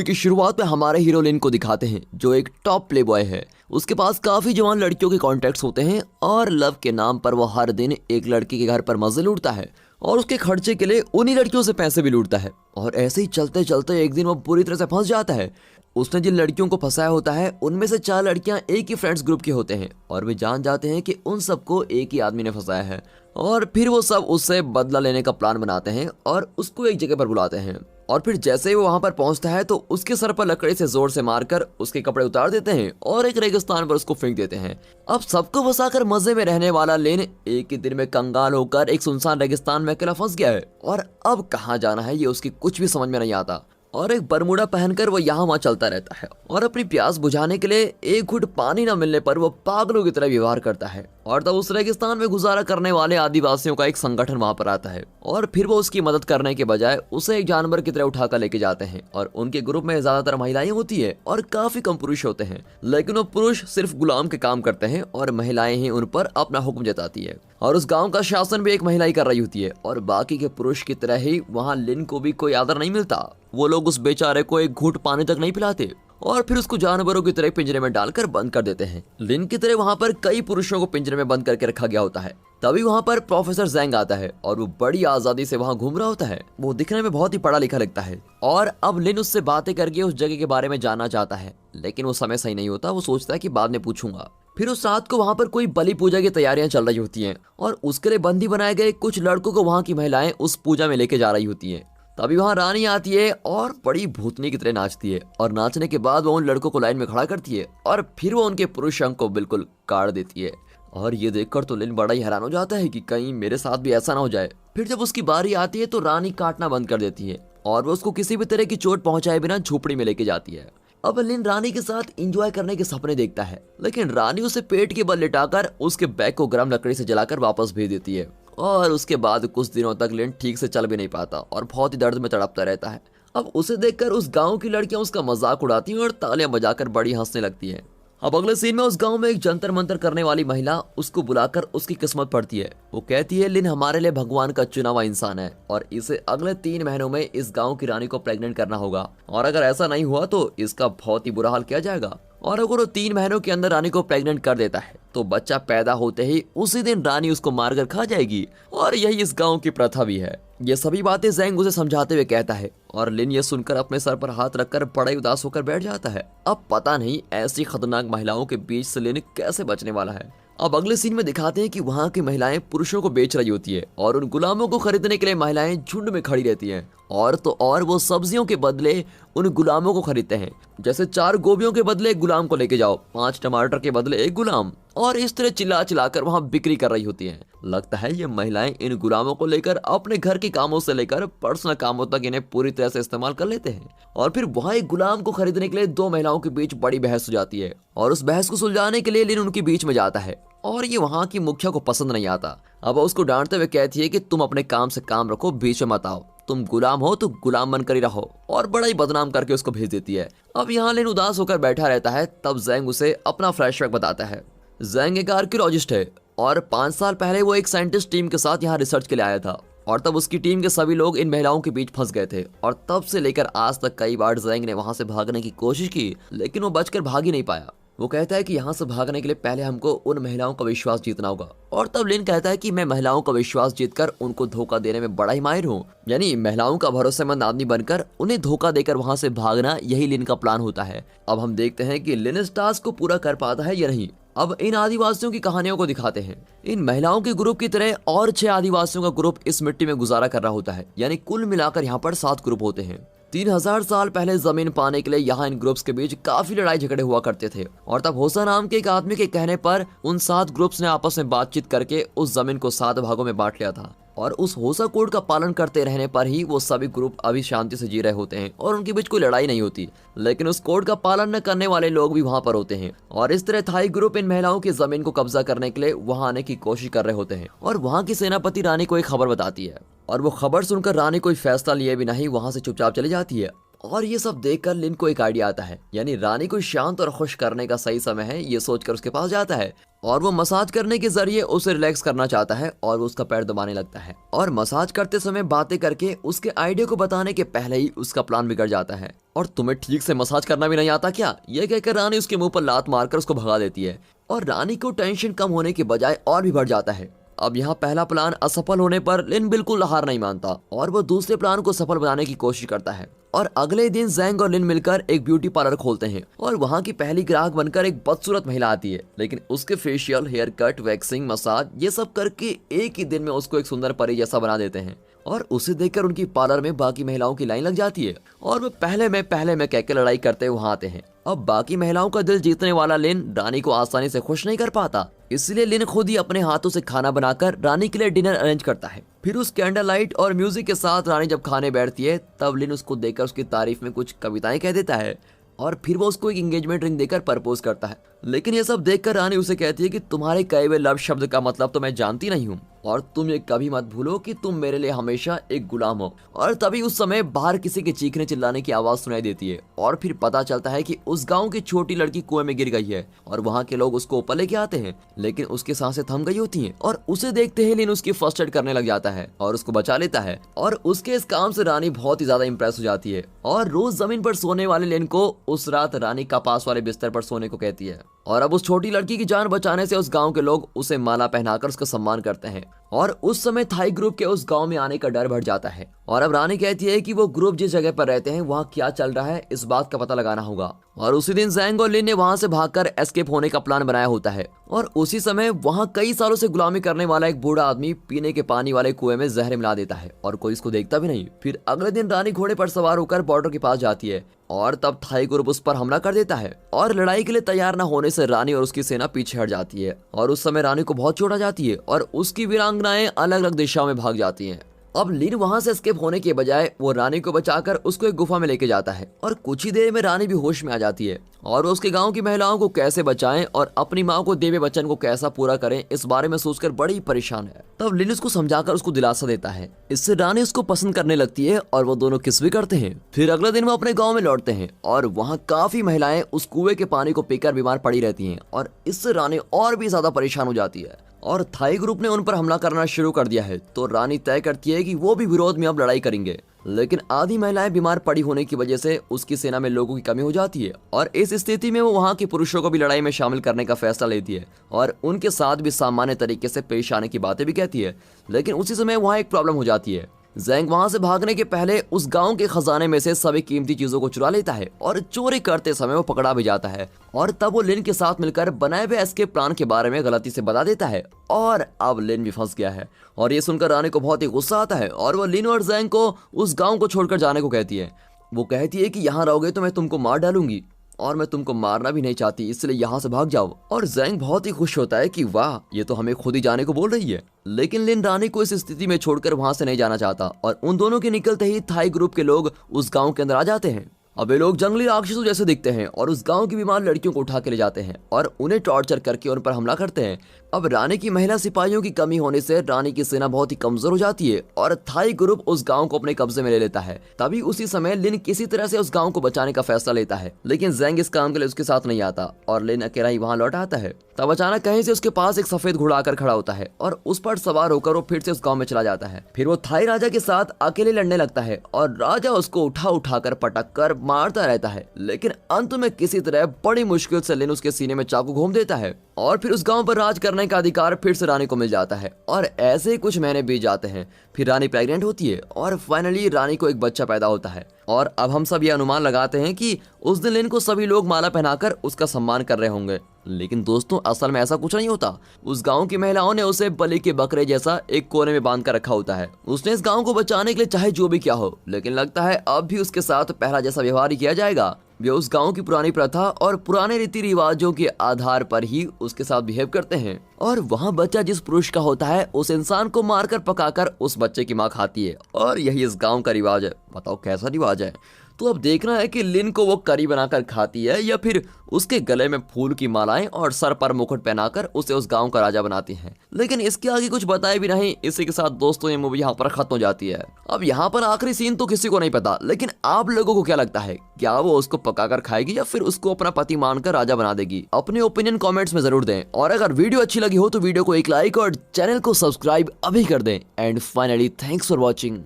की शुरुआत में हमारे हीरो लिन को दिखाते हैं जो एक टॉप प्ले बॉय है। उसके पास काफी जवान लड़कियों के कॉन्टेक्ट्स होते हैं और लव के नाम पर वो हर दिन एक लड़की के घर पर मजे लूटता है और उसके खर्चे के लिए उन्हीं लड़कियों से पैसे भी लूटता है। और ऐसे ही चलते चलते एक दिन वो बुरी तरह से फंस जाता है। उसने जिन लड़कियों को फंसाया होता है उनमें से 4 लड़कियां एक ही फ्रेंड्स ग्रुप के होते हैं और वे जान जाते हैं कि उन सबको एक ही आदमी ने फंसाया है। और फिर वो सब उससे बदला लेने का प्लान बनाते हैं और उसको एक जगह पर बुलाते हैं। और फिर जैसे ही वो वहां पर पहुंचता है तो उसके सर पर लकड़ी से जोर से मारकर उसके कपड़े उतार देते हैं और एक रेगिस्तान पर उसको फेंक देते हैं। अब सबको फंसाकर मजे में रहने वाला लिन एक ही दिन में कंगाल होकर एक सुनसान रेगिस्तान में अकेला फंस गया है और अब कहाँ जाना है ये उसकी कुछ भी समझ में नहीं आता। और एक बरमूडा पहनकर वो यहाँ वहाँ चलता रहता है और अपनी प्यास बुझाने के लिए एक घुट पानी न मिलने पर वो पागलों की तरह व्यवहार करता है। और तब उस रेगिस्तान में गुजारा करने वाले आदिवासियों का एक संगठन वहां पर आता है और फिर वो उसकी मदद करने के बजाय उसे एक जानवर की तरह उठाकर लेके जाते हैं। और उनके ग्रुप में ज्यादातर महिलाएं होती है और काफी कम पुरुष होते हैं, लेकिन वो पुरुष सिर्फ गुलाम के काम करते हैं और महिलाएं ही उन पर अपना हुक्म जताती है। और उस गाँव का शासन भी एक महिला ही कर रही होती है और बाकी के पुरुष की तरह ही वहाँ लिन को भी कोई आदर नहीं मिलता। वो लोग उस बेचारे को एक घूंट पानी तक नहीं पिलाते और फिर उसको जानवरों की तरह पिंजरे में डालकर बंद कर देते हैं। लिन की तरह वहाँ पर कई पुरुषों को पिंजरे में बंद करके रखा गया होता है। तभी वहाँ पर प्रोफेसर जैंग आता है और वो बड़ी आजादी से वहाँ घूम रहा होता है। वो दिखने में बहुत ही पढ़ा लिखा लगता है और अब लिन उससे बातें करके उस जगह के बारे में जानना चाहता है, लेकिन वो समय सही नहीं होता। वो सोचता है कि बाद में पूछूंगा। फिर उस रात को वहाँ पर कोई बलि पूजा की तैयारियां चल रही होती हैं और उसके लिए बंदी बनाए गए कुछ लड़कों को वहाँ की महिलाएं उस पूजा में लेके जा रही होती हैं। तभी वहाँ रानी आती है और बड़ी भूतनी की तरह नाचती है और नाचने के बाद वो उन लड़कों को लाइन में खड़ा करती है और फिर वो उनके पुरुष अंग को बिल्कुल काट देती है। और ये देखकर तो लिन बड़ा ही हैरान हो जाता है कि कहीं मेरे साथ भी ऐसा ना हो जाए। फिर जब उसकी बारी आती है तो रानी काटना बंद कर देती है और वो उसको किसी भी तरह की चोट पहुंचाए बिना झोपड़ी में लेके जाती है। अब लिन रानी के साथ एंजॉय करने के सपने देखता है, लेकिन रानी उसे पेट के बल लिटाकर उसके बैग को गर्म लकड़ी से जलाकर वापस भेज देती है। और उसके बाद कुछ दिनों तक लिन ठीक से चल भी नहीं पाता और बहुत ही दर्द में तड़पता रहता है। अब उसे देखकर उस गांव की लड़कियां उसका मजाक उड़ाती हैं और तालियां बजाकर बड़ी हंसने लगती हैं। अब अगले सीन में उस गांव में एक जंतर मंतर करने वाली महिला उसको बुलाकर उसकी किस्मत पढ़ती है। वो कहती है लिन हमारे लिए भगवान का चुना हुआ इंसान है और इसे अगले 3 महीनों में इस गांव की रानी को प्रेग्नेंट करना होगा और अगर ऐसा नहीं हुआ तो इसका बहुत ही बुरा हाल किया जाएगा। और अगर वो 3 महीनों के अंदर रानी को प्रेग्नेंट कर देता है तो बच्चा पैदा होते ही उसी दिन रानी उसको मारकर खा जाएगी और यही इस गांव की प्रथा भी है। ये सभी बातें जैंग उसे समझाते हुए कहता है और लिन ये सुनकर अपने सर पर हाथ रखकर बड़ा ही उदास होकर बैठ जाता है। अब पता नहीं ऐसी खतरनाक महिलाओं के बीच से लिन कैसे बचने वाला है। अब अगले सीन में दिखाते हैं कि वहाँ की महिलाएं पुरुषों को बेच रही होती है और उन गुलामों को खरीदने के लिए महिलाएं झुंड में खड़ी रहती हैं। और तो और वो सब्जियों के बदले उन गुलामों को खरीदते हैं, जैसे 4 गोभियों के बदले एक गुलाम को लेके जाओ, 5 टमाटर के बदले एक गुलाम, और इस तरह चिल्ला चिल्लाकर वहाँ बिक्री कर रही होती हैं। लगता है ये महिलाएं इन गुलामों को लेकर अपने घर के कामों से लेकर पर्सनल कामों तक इन्हें पूरी तरह से इस्तेमाल कर लेते हैं। और फिर वहाँ एक गुलाम को खरीदने के लिए 2 महिलाओं के बीच बड़ी बहस हो जाती है और उस बहस को सुलझाने के लिए लिन उनके बीच में जाता है और ये वहाँ की मुखिया को पसंद नहीं आता। अब उसको डांटते हुए कहती है कि तुम अपने काम से काम रखो, बीच में मत आओ, तुम गुलाम हो तो गुलाम बनकर ही रहो, और बड़ा ही बदनाम करके उसको भेज देती है। अब यहाँ लिन उदास होकर बैठा रहता है। तब जैंग उसे अपना फ्लैशबैक बताता है। जैंग एक आर्कियोलॉजिस्ट है और 5 साल पहले वो एक साइंटिस्ट टीम के साथ यहाँ रिसर्च के लिए आया था और तब उसकी टीम के सभी लोग इन महिलाओं के बीच फंस गए थे और तब से लेकर आज तक कई बार जैंग ने वहां से भागने की कोशिश की, लेकिन वो बचकर भाग ही नहीं पाया। वो कहता है कि यहाँ से भागने के लिए पहले हमको उन महिलाओं का विश्वास जीतना होगा। और तब लिन कहता है कि मैं महिलाओं का विश्वास जीतकर उनको धोखा देने में बड़ा ही माहिर हूँ, यानी महिलाओं का भरोसेमंद आदमी बनकर उन्हें धोखा देकर वहाँ से भागना, यही लिन का प्लान होता है। अब हम देखते हैं कि लिन इस टास्क को पूरा कर पाता है या नहीं। अब इन आदिवासियों की कहानियों को दिखाते हैं। इन महिलाओं के ग्रुप की तरह और 6 आदिवासियों का ग्रुप इस मिट्टी में गुजारा कर रहा होता है, यानी कुल मिलाकर यहाँ पर 7 ग्रुप होते हैं। 3000 साल पहले जमीन पाने के लिए यहाँ इन ग्रुप्स के बीच काफी लड़ाई झगड़े हुआ करते थे और तब होसा नाम के एक आदमी के कहने पर उन 7 ग्रुप्स ने आपस में बातचीत करके उस जमीन को 7 भागों में बांट लिया था। और उस होसा कोड का पालन करते रहने पर ही वो सभी ग्रुप अभी शांति से जी रहे होते हैं और उनके बीच कोई लड़ाई नहीं होती। लेकिन उस कोड का पालन न करने वाले लोग भी वहाँ पर होते हैं और इस तरह थाई ग्रुप इन महिलाओं की जमीन को कब्जा करने के लिए वहाँ आने की कोशिश कर रहे होते हैं। और वहाँ की सेनापति रानी को एक खबर बताती है और वो खबर सुनकर रानी कोई फैसला लिए बिना ही वहाँ से चुपचाप चली जाती है। और ये सब देखकर लिन को एक आइडिया आता है, यानी रानी को शांत और खुश करने का सही समय है, ये सोचकर उसके पास जाता है और वो मसाज करने के जरिए उसे रिलैक्स करना चाहता है और वो उसका पैर दबाने लगता है और मसाज करते समय बातें करके उसके आइडिया को बताने के पहले ही उसका प्लान बिगड़ जाता है। और तुम्हें ठीक से मसाज करना भी नहीं आता क्या, ये कहकर रानी उसके मुंह पर लात मारकर उसको भगा देती है और रानी को टेंशन कम होने के बजाय और भी बढ़ जाता है। अब यहाँ पहला प्लान असफल होने पर लिन बिल्कुल हार नहीं मानता और वो दूसरे प्लान को सफल बनाने की कोशिश करता है। और अगले दिन जैंग और लिन मिलकर एक ब्यूटी पार्लर खोलते हैं और वहाँ की पहली ग्राहक बनकर एक बदसूरत महिला आती है, लेकिन उसके facial, hair cut, waxing, massage ये सब करके एक ही दिन में उसको एक सुंदर परी जैसा बना देते हैं। और उसे देखकर उनकी पार्लर में बाकी महिलाओं की लाइन लग जाती है और वो पहले में कह के लड़ाई करते हुए वहाँ आते हैं। अब बाकी महिलाओं का दिल जीतने वाला लिन रानी को आसानी से खुश नहीं कर पाता, इसलिए लिन खुद ही अपने हाथों से खाना बनाकर रानी के लिए डिनर अरेंज करता है। फिर उस कैंडल लाइट और म्यूजिक के साथ रानी जब खाने बैठती है तब लिन उसको देखकर उसकी तारीफ में कुछ कविताएं कह देता है और फिर वो उसको एक एंगेजमेंट रिंग देकर प्रपोज करता है। लेकिन ये सब देखकर रानी उसे कहती है कि तुम्हारे कहे हुए लव शब्द का मतलब तो मैं जानती नहीं हूँ और तुम ये कभी मत भूलो कि तुम मेरे लिए हमेशा एक गुलाम हो। और तभी उस समय बाहर किसी के चीखने चिल्लाने की आवाज सुनाई देती है और फिर पता चलता है कि उस गांव की छोटी लड़की कुएं में गिर गई है और वहाँ के लोग उसको ऊपर लेके आते हैं, लेकिन उसकी सांसें थम गई होती हैं और उसे देखते ही लिन उसकी फर्स्ट एड करने लग जाता है और उसको बचा लेता है। और उसके इस काम से रानी बहुत ही ज्यादा इंप्रेस हो जाती है और रोज जमीन पर सोने वाले लिन को उस रात रानी का पास वाले बिस्तर पर सोने को कहती है। और अब उस छोटी लड़की की जान बचाने से उस गांव के लोग उसे माला पहनाकर उसका सम्मान करते हैं और उस समय थाई ग्रुप के उस गांव में आने का डर बढ़ जाता है। और अब रानी कहती है कि वो ग्रुप जिस जगह पर रहते हैं वहाँ क्या चल रहा है इस बात का पता लगाना होगा। और उसी दिन जैंग और लिन ने वहाँ से भागकर एस्केप होने का प्लान बनाया होता है और उसी समय वहाँ कई सालों से गुलामी करने वाला एक बूढ़ा आदमी पीने के पानी वाले कुएं में जहर मिला देता है और कोई इसको देखता भी नहीं। फिर अगले दिन रानी घोड़े पर सवार होकर बॉर्डर के पास जाती है और तब थाई ग्रुप उस पर हमला कर देता है और लड़ाई के लिए तैयार न होने से रानी और उसकी सेना पीछे हट जाती है और उस समय रानी को बहुत चोट आ जाती है और उसकी वीरांगनाएं अलग अलग दिशाओं में भाग जाती हैं। अब लिन वहां से एस्केप होने के बजाय वो रानी को बचाकर उसको एक गुफा में लेके जाता है और कुछ ही देर में रानी भी होश में आ जाती है और वो उसके गांव की महिलाओं को कैसे बचाएं और अपनी माँ को देवे वचन को कैसा पूरा करें इस बारे में सोचकर बड़ी परेशान है। तब लिन उसको समझाकर उसको दिलासा देता है, इससे रानी उसको पसंद करने लगती है और वो दोनों किस भी करते हैं। फिर अगले दिन वो अपने गाँव में लौटते हैं और वहाँ काफी महिलाएं उस कुएं के पानी को पीकर बीमार पड़ी रहती है और इससे रानी और भी ज्यादा परेशान हो जाती है और थाई ग्रुप ने उन पर हमला करना शुरू कर दिया है। तो रानी तय करती है कि वो भी विरोध में अब लड़ाई करेंगे, लेकिन आधी महिलाएं बीमार पड़ी होने की वजह से उसकी सेना में लोगों की कमी हो जाती है और इस स्थिति में वो वहाँ के पुरुषों को भी लड़ाई में शामिल करने का फैसला लेती है और उनके साथ भी सामान्य तरीके से पेश आने की बातें भी कहती है। लेकिन उसी समय वहाँ एक प्रॉब्लम हो जाती है। जैंग वहां से भागने के पहले उस गांव के खजाने में से सभी कीमती चीजों को चुरा लेता है और चोरी करते समय वो पकड़ा भी जाता है और तब वो लिन के साथ मिलकर बनाए हुए एस्केप प्लान के बारे में गलती से बता देता है और अब लिन भी फंस गया है। और ये सुनकर रानी को बहुत ही गुस्सा आता है और वो लिन और जैंग को उस गाँव को छोड़कर जाने को कहती है। वो कहती है कि यहाँ रहोगे तो मैं तुमको मार डालूंगी और मैं तुमको मारना भी नहीं चाहती, इसलिए यहाँ से भाग जाओ। और जैंग बहुत ही खुश होता है कि वाह, ये तो हमें खुद ही जाने को बोल रही है। लेकिन लिन रानी को इस स्थिति में छोड़कर वहां से नहीं जाना चाहता और उन दोनों के निकलते ही थाई ग्रुप के लोग उस गांव के अंदर आ जाते हैं। अब ये लोग जंगली राक्षसों जैसे दिखते हैं और उस गांव की बीमार लड़कियों को उठा के ले जाते हैं और उन्हें टॉर्चर करके उन पर हमला करते हैं। अब रानी की महिला सिपाहियों की कमी होने से रानी की सेना बहुत ही कमजोर हो जाती है और थाई ग्रुप उस गांव को अपने कब्जे में ले लेता है। तभी उसी समय लिन किसी तरह से उस गांव को बचाने का फैसला लेता है, लेकिन जैंग इस काम के लिए उसके साथ नहीं आता और लिन अकेला ही वहां लौट आता है। तब अचानक कहीं से उसके पास एक सफेद घोड़ा आकर खड़ा होता है और उस पर सवार होकर वो फिर से उस गांव में चला जाता है। फिर वो थाई राजा के साथ अकेले लड़ने लगता है और राजा उसको उठा कर पटक कर मारता रहता है, लेकिन अंत में किसी तरह बड़ी मुश्किल से लिन उसके सीने में चाकू घूम देता है और फिर उस गांव पर राज करने का अधिकार फिर से रानी को मिल जाता है। और ऐसे ही कुछ महीने बीत जाते हैं। फिर रानी प्रेग्नेंट होती है और फाइनली रानी को एक बच्चा पैदा होता है। और अब हम सब ये अनुमान लगाते हैं कि उस दिन लिन को सभी लोग माला पहनाकर उसका सम्मान कर रहे होंगे, लेकिन दोस्तों असल में ऐसा कुछ नहीं होता। उस गांव की महिलाओं ने उसे बलि के बकरे जैसा एक कोने में बांध कर रखा होता है। उसने इस गांव को बचाने के लिए चाहे जो भी किया हो, लेकिन लगता है अब भी उसके साथ पहला जैसा व्यवहार ही किया जाएगा। वे उस गांव की पुरानी प्रथा और पुराने रीति रिवाजों के आधार पर ही उसके साथ बिहेव करते हैं और वहाँ बच्चा जिस पुरुष का होता है उस इंसान को मारकर पकाकर उस बच्चे की माँ खाती है और यही इस गांव का रिवाज है। बताओ कैसा रिवाज है। तो अब देखना है कि लिन को वो करी बनाकर खाती है या फिर उसके गले में फूल की मालाएं और सर पर मुकुट पहनाकर उसे उस गांव का राजा बनाती हैं। लेकिन इसके आगे कुछ बताए भी नहीं। इसी के साथ दोस्तों ये मूवी यहाँ पर खत्म हो जाती है। अब यहाँ पर आखिरी सीन तो किसी को नहीं पता, लेकिन आप लोगों को क्या लगता है, क्या वो उसको पकाकर खाएगी या फिर उसको अपना पति मानकर राजा बना देगी? अपने ओपिनियन कमेंट्स में जरूर दें। और अगर वीडियो अच्छी लगी हो तो वीडियो को एक लाइक और चैनल को सब्सक्राइब अभी कर दें। And finally thanks for watching.